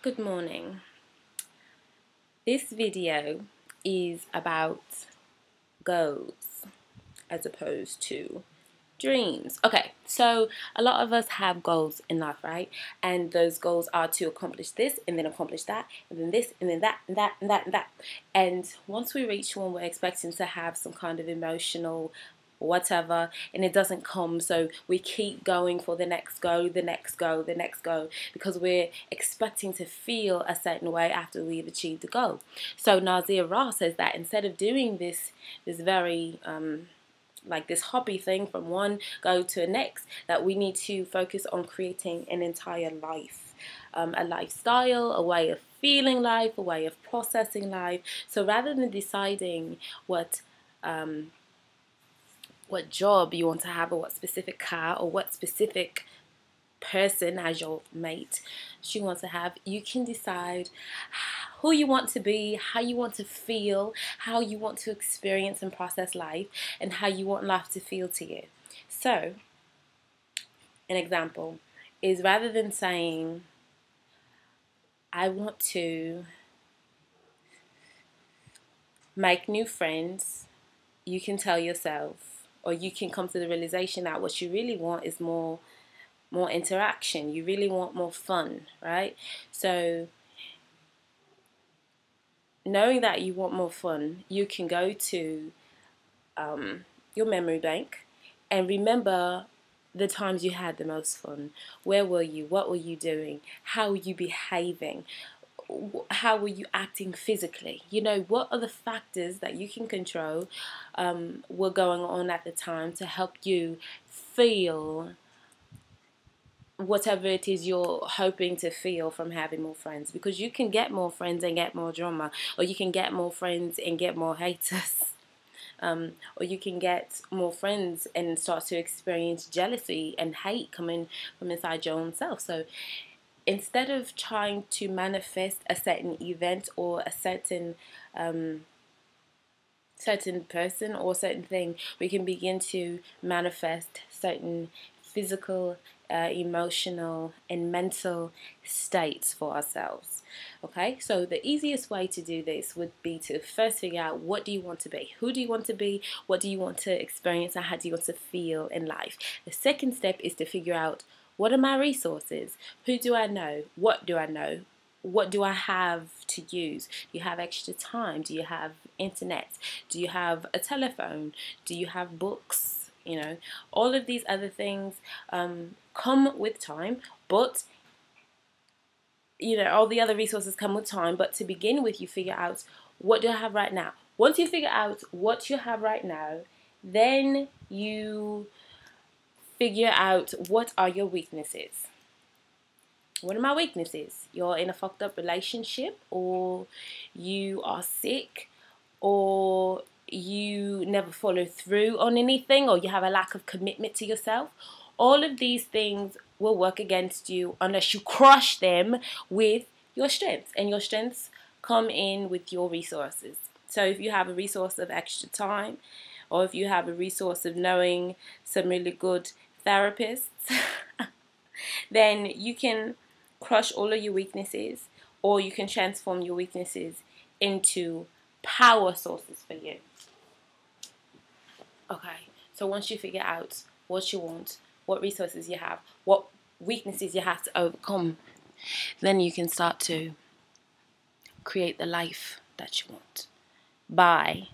Good morning. This video is about goals as opposed to dreams. Okay, so a lot of us have goals in life, right? And those goals are to accomplish this and then accomplish that and then this and then that and that and that and that. And once we reach one, we're expecting to have some kind of emotional whatever, and it doesn't come, so we keep going for the next go, the next go, the next go, because we're expecting to feel a certain way after we've achieved the goal. So Nazir Ross says that instead of doing this very like this hobby thing from one go to the next, that we need to focus on creating an entire life, a lifestyle, a way of feeling life, a way of processing life. So rather than deciding what job you want to have, or what specific car, or what specific person as your mate you want to have, you can decide who you want to be, how you want to feel, how you want to experience and process life, and how you want life to feel to you. So an example is, rather than saying I want to make new friends, you can tell yourself, or you can come to the realization that what you really want is more interaction. You really want more fun, right? So knowing that you want more fun, you can go to your memory bank and remember the times you had the most fun. Where were you? What were you doing? How were you behaving? How were you acting physically? You know, what are the factors that you can control were going on at the time to help you feel whatever it is you're hoping to feel from having more friends. Because you can get more friends and get more drama, or you can get more friends and get more haters. Or you can get more friends and start to experience jealousy and hate coming from inside your own self. So instead of trying to manifest a certain event or a certain person or certain thing, we can begin to manifest certain physical, emotional, and mental states for ourselves. Okay, so the easiest way to do this would be to first figure out, what do you want to be? Who do you want to be? What do you want to experience? And how do you want to feel in life? The second step is to figure out, what are my resources? Who do I know? What do I know? What do I have to use? Do you have extra time? Do you have internet? Do you have a telephone? Do you have books? You know, all of these other things come with time, but you know, all the other resources come with time. But to begin with, you figure out, what do I have right now? Once you figure out what you have right now, then you figure out, what are your weaknesses. What are my weaknesses? You're in a fucked up relationship, or you are sick, or you never follow through on anything, or you have a lack of commitment to yourself. All of these things will work against you unless you crush them with your strengths, and your strengths come in with your resources. So if you have a resource of extra time, or if you have a resource of knowing some really good therapists, then you can crush all of your weaknesses, or you can transform your weaknesses into power sources for you. Okay, so once you figure out what you want, what resources you have, what weaknesses you have to overcome, then you can start to create the life that you want by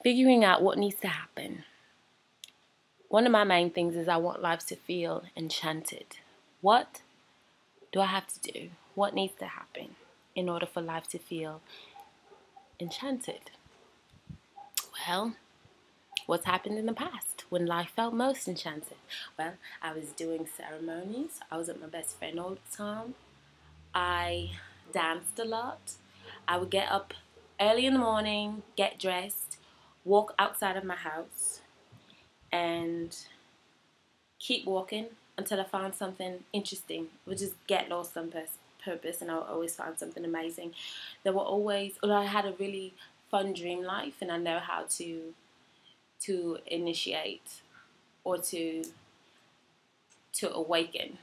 figuring out what needs to happen. One of my main things is, I want life to feel enchanted. What do I have to do? What needs to happen in order for life to feel enchanted? Well, what's happened in the past when life felt most enchanted? Well, I was doing ceremonies. I was with my best friend all the time. I danced a lot. I would get up early in the morning, get dressed, walk outside of my house, and keep walking until I found something interesting. Would just get lost on purpose, and I'll always find something amazing. There were always, I had a really fun dream life, and I know how to initiate, or to awaken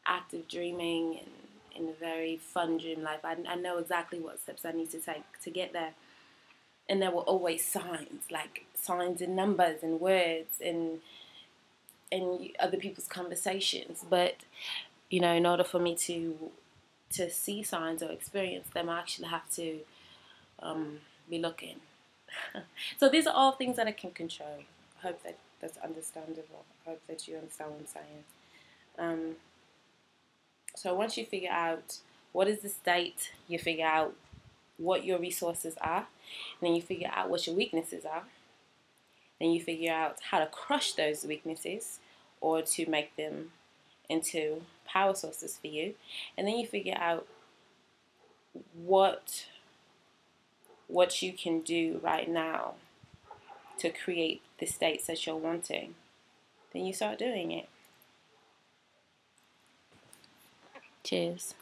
active dreaming and in a very fun dream life. I know exactly what steps I need to take to get there. And there were always signs, like signs in numbers and words and other people's conversations. But, you know, in order for me to see signs or experience them, I actually have to be looking. So these are all things that I can control. I hope that that's understandable. I hope that you understand what I'm saying. So once you figure out what is the state, you figure out what your resources are, and then you figure out what your weaknesses are, then you figure out how to crush those weaknesses or to make them into power sources for you, and then you figure out what you can do right now to create the states that you're wanting. Then you start doing it. Cheers.